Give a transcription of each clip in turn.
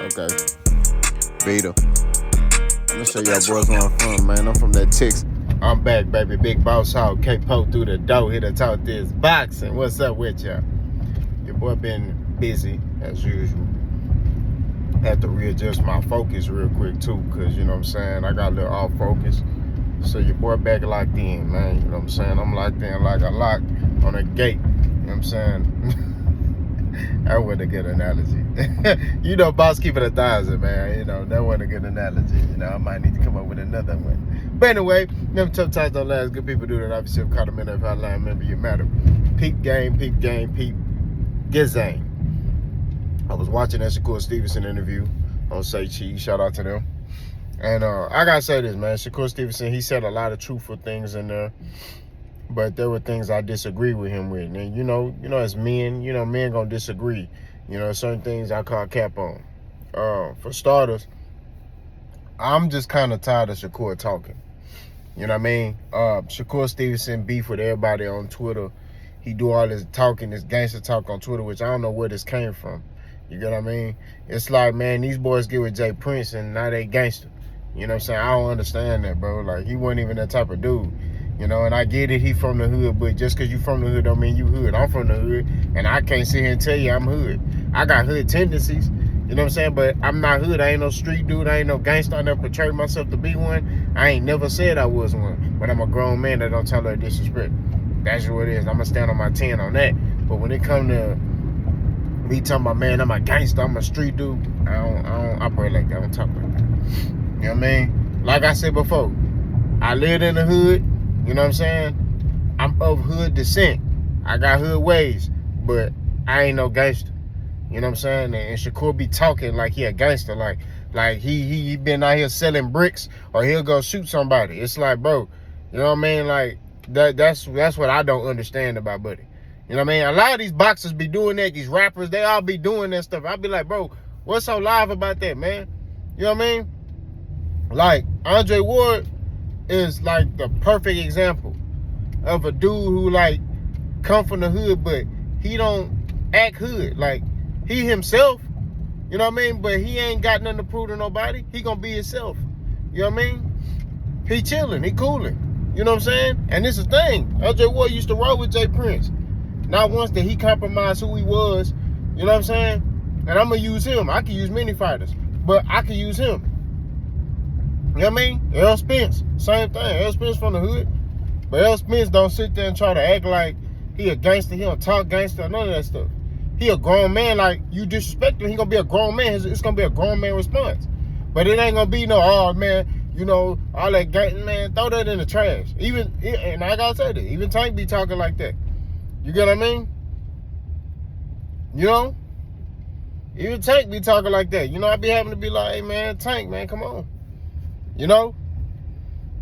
Okay. Vita. I'm gonna show y'all boys where I'm from, man. I'm from that Texas. I'm back, baby. Big Boss Hog. K-Po through the door. Here to talk this boxing. What's up with y'all? Your boy been busy, as usual. Had to readjust my focus real quick, too, because, you know what I'm saying, I got a little off focus. So your boy back locked in, man. You know what I'm saying? I'm locked in like a lock on a gate. You know what I'm saying? That wasn't a good analogy. You know, boss keep it 1,000, man. You know, that wasn't a good analogy. You know, I might need to come up with another one. But anyway, them tough times don't last. Good people do that. Obviously, I've caught a minute if I lie. Remember, you matter. Peep game, peep gizang. I was watching that Shakur Stevenson interview on Say Cheese. Shout out to them. And I gotta say this, man. Shakur Stevenson, he said a lot of truthful things in there. But there were things I disagree with him with. And, you know, as men, men gonna disagree. You know, certain things I call cap on. For starters, I'm just kind of tired of Shakur talking. You know what I mean? Shakur Stevenson beef with everybody on Twitter. He do all this talking, this gangster talk on Twitter, which I don't know where this came from. You get what I mean? It's like, man, these boys get with Jay Prince and now they gangster. You know what I'm saying? I don't understand that, bro. Like, he wasn't even that type of dude. You know, and I get it, he from the hood, but just because you from the hood don't mean you hood. I'm from the hood, and I can't sit here and tell you I'm hood. I got hood tendencies, you know what I'm saying? But I'm not hood. I ain't no street dude. I ain't no gangster. I never portrayed myself to be one. I ain't never said I was one. But I'm a grown man that don't tolerate disrespect. That's what it is. I'm going to stand on my 10 on that. But when it come to me talking about, man, I'm a gangster, I'm a street dude, I don't operate like that. I don't talk like that. You know what I mean? Like I said before, I lived in the hood. You know what I'm saying? I'm of hood descent. I got hood ways, but I ain't no gangster. You know what I'm saying? And Shakur be talking like he a gangster, like he been out here selling bricks or he'll go shoot somebody. It's like, bro, you know what I mean? Like that's what I don't understand about Buddy. You know what I mean? A lot of these boxers be doing that. These rappers, they all be doing that stuff. I be like, bro, what's so live about that, man? You know what I mean? Like Andre Ward is like the perfect example of a dude who like come from the hood, but he don't act hood. Like he himself, you know what I mean? But he ain't got nothing to prove to nobody. He gonna be himself. You know what I mean? He chilling, he cooling. You know what I'm saying? And this is the thing. LJ Ward used to roll with Jay Prince. Not once did he compromise who he was. You know what I'm saying? And I'm gonna use him. I can use many fighters, but I can use him. You know what I mean? Errol Spence, same thing. Errol Spence from the hood. But Errol Spence don't sit there and try to act like he a gangster. He don't talk gangster, none of that stuff. He a grown man. Like, you disrespect him, he gonna be a grown man. It's gonna be a grown man response. But it ain't gonna be no, oh, man, you know, all that gang, man, throw that in the trash. And I gotta say that, even Tank be talking like that. You get what I mean? You know? Even Tank be talking like that. You know, I be having to be like, hey, man, Tank, man, come on. You know?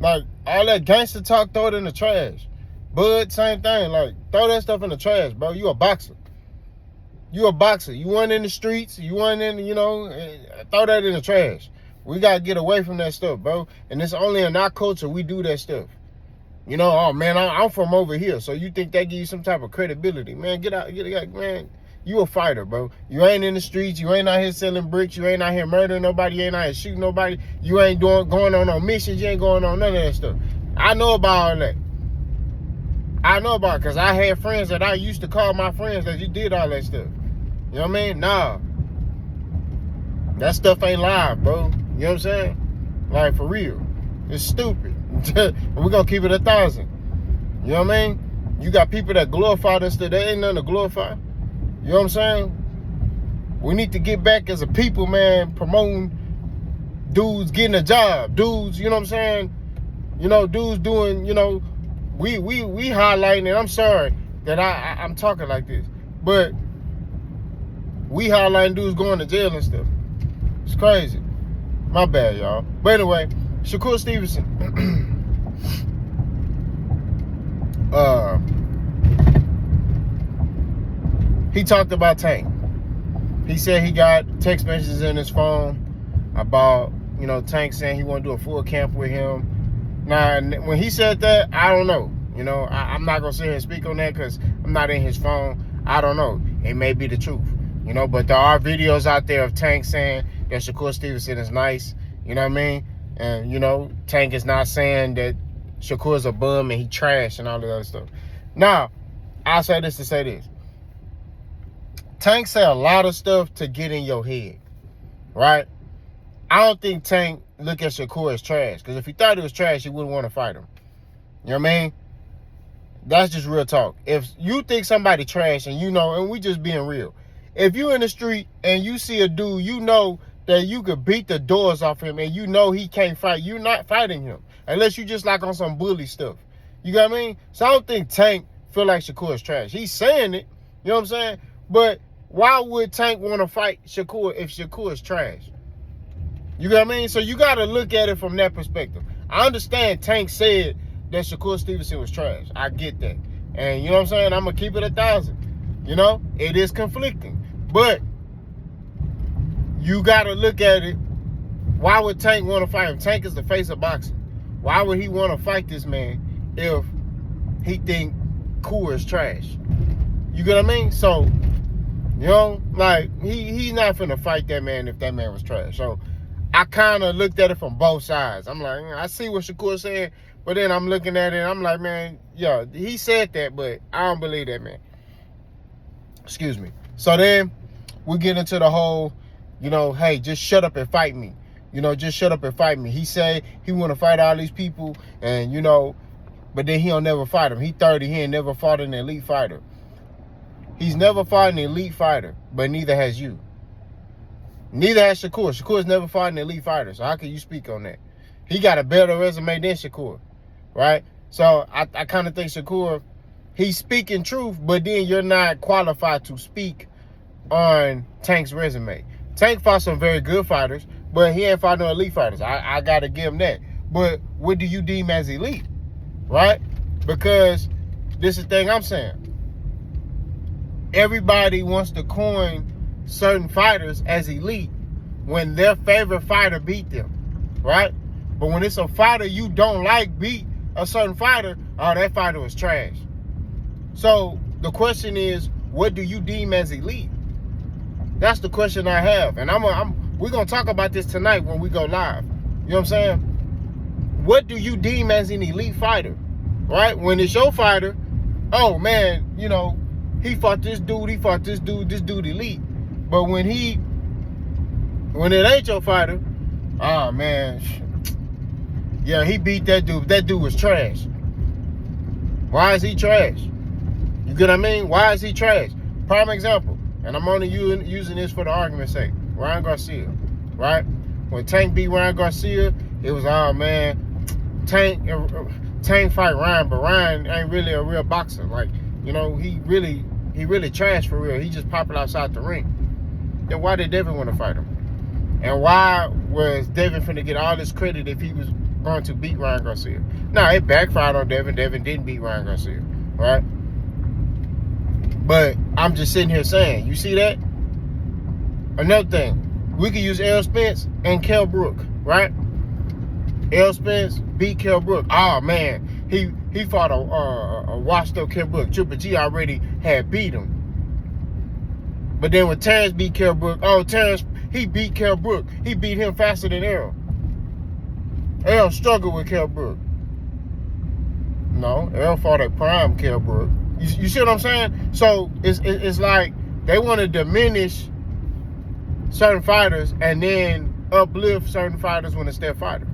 Like, all that gangster talk, throw it in the trash. Bud, same thing. Like, throw that stuff in the trash, bro. You a boxer. You a boxer. You weren't in the streets. You weren't in, you know, throw that in the trash. We got to get away from that stuff, bro. And it's only in our culture we do that stuff. You know, oh, man, I'm from over here. So you think that gives you some type of credibility. Man, get out, man. You a fighter, bro. You ain't in the streets. You ain't out here selling bricks. You ain't out here murdering nobody. You ain't out here shooting nobody. You ain't going on no missions. You ain't going on none of that stuff. I know about all that. I know about it because I had friends that I used to call my friends that you did all that stuff. You know what I mean? Nah. That stuff ain't live, bro. You know what I'm saying? Like, for real. It's stupid. We're going to keep it 1,000. You know what I mean? You got people that glorify this stuff. There ain't nothing to glorify. You know what I'm saying? We need to get back as a people, man, promoting dudes getting a job. Dudes, you know what I'm saying? You know, dudes doing, you know, we highlighting it. I'm sorry that I'm talking like this. But we highlighting dudes going to jail and stuff. It's crazy. My bad, y'all. But anyway, Shakur Stevenson. He talked about Tank. He said he got text messages in his phone about, you know, Tank saying he want to do a full camp with him. Now, when he said that, I don't know. You know, I'm not going to sit here and speak on that because I'm not in his phone. I don't know. It may be the truth. You know, but there are videos out there of Tank saying that Shakur Stevenson is nice. You know what I mean? And, you know, Tank is not saying that Shakur's a bum and he trash and all that other stuff. Now, I'll say this to say this. Tank say a lot of stuff to get in your head, right? I don't think Tank look at Shakur as trash, because if he thought he was trash, he wouldn't want to fight him. You know what I mean? That's just real talk. If you think somebody trash, and you know, and we just being real, if you in the street and you see a dude, you know that you could beat the doors off him and you know he can't fight, you're not fighting him. Unless you just like on some bully stuff. You got what I mean? So I don't think Tank feel like Shakur is trash. He's saying it, you know what I'm saying? But why would Tank want to fight Shakur if Shakur is trash? You got what I mean? So you got to look at it from that perspective. I understand Tank said that Shakur Stevenson was trash. I get that. And you know what I'm saying? I'm going to keep it 1,000. You know? It is conflicting. But you got to look at it. Why would Tank want to fight him? Tank is the face of boxing. Why would he want to fight this man if he think Shakur is trash? You get what I mean? So, you know, like, he's not finna fight that man if that man was trash. So, I kind of looked at it from both sides. I'm like, I see what Shakur said, but then I'm looking at it, I'm like, man, yeah, he said that, but I don't believe that, man. Excuse me. So then, we get into the whole, you know, hey, just shut up and fight me. You know, just shut up and fight me. He said he want to fight all these people, and, you know, but then he'll never fight him. He 30, he ain't never fought an elite fighter. He's never fought an elite fighter, but neither has you. Neither has Shakur. Shakur's never fought an elite fighter, so how can you speak on that? He got a better resume than Shakur, right? So I kind of think Shakur, he's speaking truth, but then you're not qualified to speak on Tank's resume. Tank fought some very good fighters, but he ain't fought no elite fighters. I got to give him that. But what do you deem as elite, right? Because this is the thing I'm saying. Everybody wants to coin certain fighters as elite when their favorite fighter beat them, right? But when it's a fighter you don't like beat a certain fighter, oh, that fighter was trash. So the question is, what do you deem as elite? That's the question I have. And we're going to talk about this tonight when we go live. You know what I'm saying? What do you deem as an elite fighter, right? When it's your fighter, oh, man, you know, he fought this dude, this dude elite. But when it ain't your fighter, oh man, yeah, he beat that dude. That dude was trash. Why is he trash? You get what I mean? Why is he trash? Prime example, and I'm only using this for the argument's sake. Ryan Garcia, right? When Tank beat Ryan Garcia, it was, oh man, Tank fight Ryan, but Ryan ain't really a real boxer. Like, you know, he really trash for real. He just popular outside the ring. Then why did Devin want to fight him? And why was Devin finna get all this credit if he was going to beat Ryan Garcia? Now, it backfired on Devin. Devin didn't beat Ryan Garcia, right? But I'm just sitting here saying, you see that? Another thing, we could use Errol Spence and Kell Brook, right? Errol Spence beat Kell Brook. Oh, man, he fought a washed-up Kell Brook. Triple G already had beat him. But then when Terrence beat Kell Brook, oh, Terrence, he beat Kell Brook. He beat him faster than Errol. Errol struggled with Kell Brook. No, Errol fought a prime Kell Brook. You see what I'm saying? So it's like they want to diminish certain fighters and then uplift certain fighters when it's their fighter.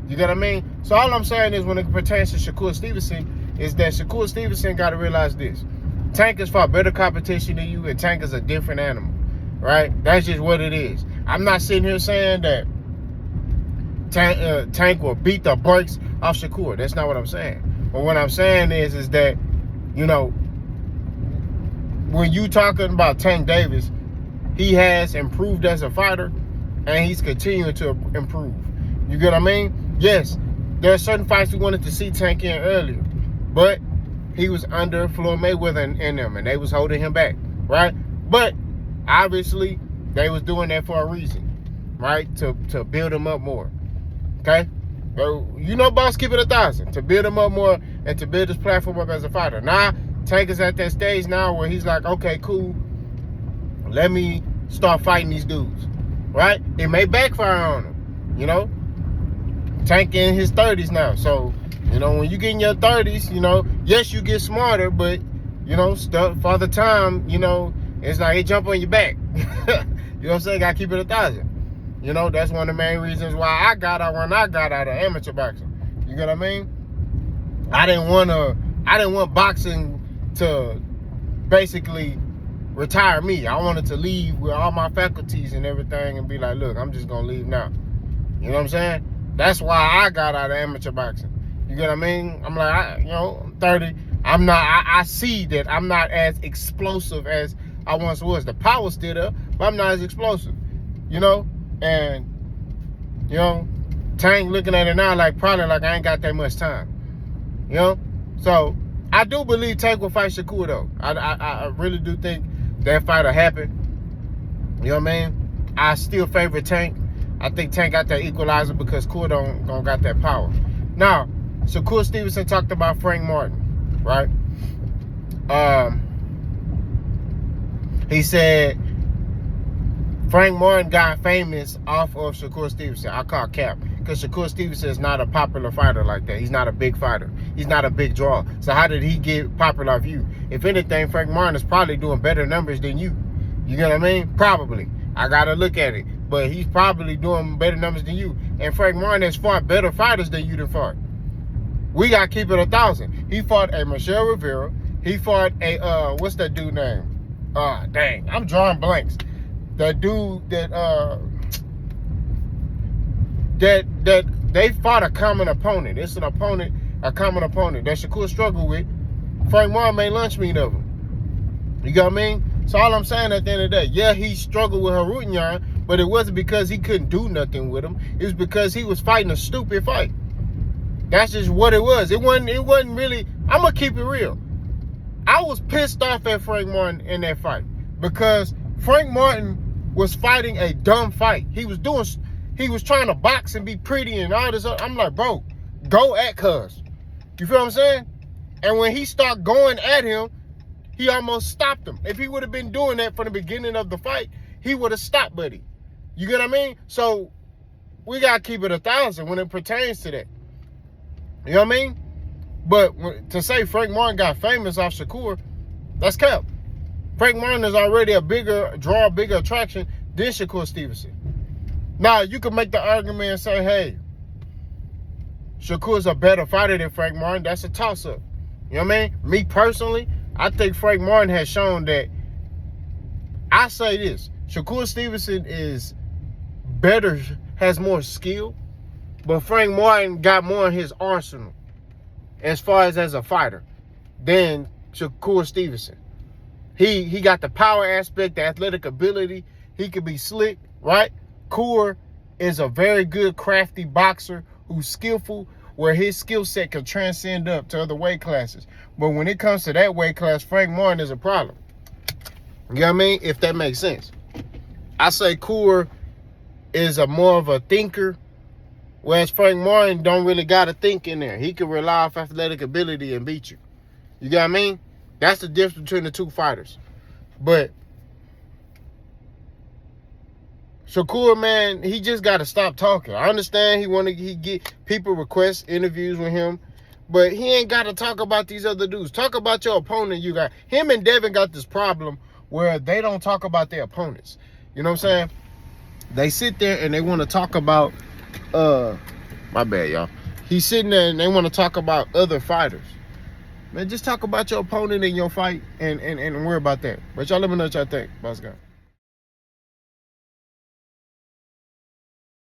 You get what I mean? So all I'm saying is when it pertains to Shakur Stevenson is that Shakur Stevenson got to realize this. Tank has fought better competition than you, and Tank is a different animal, right? That's just what it is. I'm not sitting here saying that Tank will beat the brakes off Shakur. That's not what I'm saying. But what I'm saying is that, you know, when you talking about Tank Davis, he has improved as a fighter, and he's continuing to improve. You get what I mean? Yes, there are certain fights we wanted to see Tank in earlier, but he was under Floyd Mayweather in them, and they was holding him back, right? But obviously, they was doing that for a reason, right? To build him up more, okay? So, you know, boss, keep it 1,000. To build him up more and to build his platform up as a fighter. Now, Tank is at that stage now where he's like, okay, cool. Let me start fighting these dudes. right? It may backfire on him, you know? Tank in his 30s now. So, you know, when you get in your 30s, you know, yes, you get smarter, but, you know, stuff for the time, you know, it's like it jump on your back. You know what I'm saying? Gotta keep it 1,000. You know, that's one of the main reasons why I got out when I got out of amateur boxing. You get what I mean? I didn't want boxing to basically retire me. I wanted to leave with all my faculties and everything and be like, look, I'm just gonna leave now. You know what I'm saying? That's why I got out of amateur boxing. You get what I mean? I'm like, I'm 30. I'm not, I see that I'm not as explosive as I once was. The power's still there, but I'm not as explosive. You know? And, you know, Tank looking at it now probably like I ain't got that much time. You know? So, I do believe Tank will fight Shakur, though. I really do think that fight will happen. You know what I mean? I still favor Tank. I think Tank got that equalizer because Shakur don't got that power. Now, Shakur Stevenson talked about Frank Martin, right? He said Frank Martin got famous off of Shakur Stevenson. I call cap because Shakur Stevenson is not a popular fighter like that. He's not a big fighter. He's not a big draw. So how did he get popular off you? If anything, Frank Martin is probably doing better numbers than you. You get what I mean? Probably. I got to look at it. But he's probably doing better numbers than you. And Frank Martin has fought better fighters than you done fought. We got to keep it 1,000. He fought a Michelle Rivera. He fought a, what's that dude name? Dang, I'm drawing blanks. That dude that they fought a common opponent. It's a common opponent that Shakur struggled with. Frank Martin made lunch meat of him. You got what I mean? So all I'm saying at the end of the day, yeah, he struggled with Harutyan, but it wasn't because he couldn't do nothing with him. It was because he was fighting a stupid fight. That's just what it was. It wasn't really, I'm going to keep it real. I was pissed off at Frank Martin in that fight because Frank Martin was fighting a dumb fight. He was trying to box and be pretty and all this. I'm like, bro, go at cuz. You feel what I'm saying? And when he started going at him, he almost stopped him. If he would have been doing that from the beginning of the fight, he would have stopped Buddy. You get what I mean? So we got to keep it 1,000 when it pertains to that. You know what I mean? But to say Frank Martin got famous off Shakur, that's cap. Frank Martin is already a bigger attraction than Shakur Stevenson. Now, you can make the argument and say, hey, Shakur's a better fighter than Frank Martin. That's a toss-up. You know what I mean? Me personally, I think Frank Martin has shown that. I say this. Shakur Stevenson is better, has more skill, but Frank Martin got more in his arsenal as far as a fighter than Shakur Stevenson. He got the power aspect, the athletic ability. He could be slick, right? Shakur is a very good, crafty boxer who's skillful, where his skill set can transcend up to other weight classes. But when it comes to that weight class, Frank Martin is a problem. You know what I mean? If that makes sense. I say Shakur is more of a thinker, whereas Frank Martin don't really got to think in there. He can rely off athletic ability and beat you. You get what I mean? That's the difference between the two fighters. But Shakur, man, he just got to stop talking. I understand he get people request interviews with him, but he ain't got to talk about these other dudes. Talk about your opponent you got. Him and Devin got this problem where they don't talk about their opponents. You know what I'm saying? They sit there and they want to talk about, my bad, y'all. He's sitting there and they want to talk about other fighters. Man, just talk about your opponent in your fight and worry about that. But y'all let me know what y'all think. Boss guy.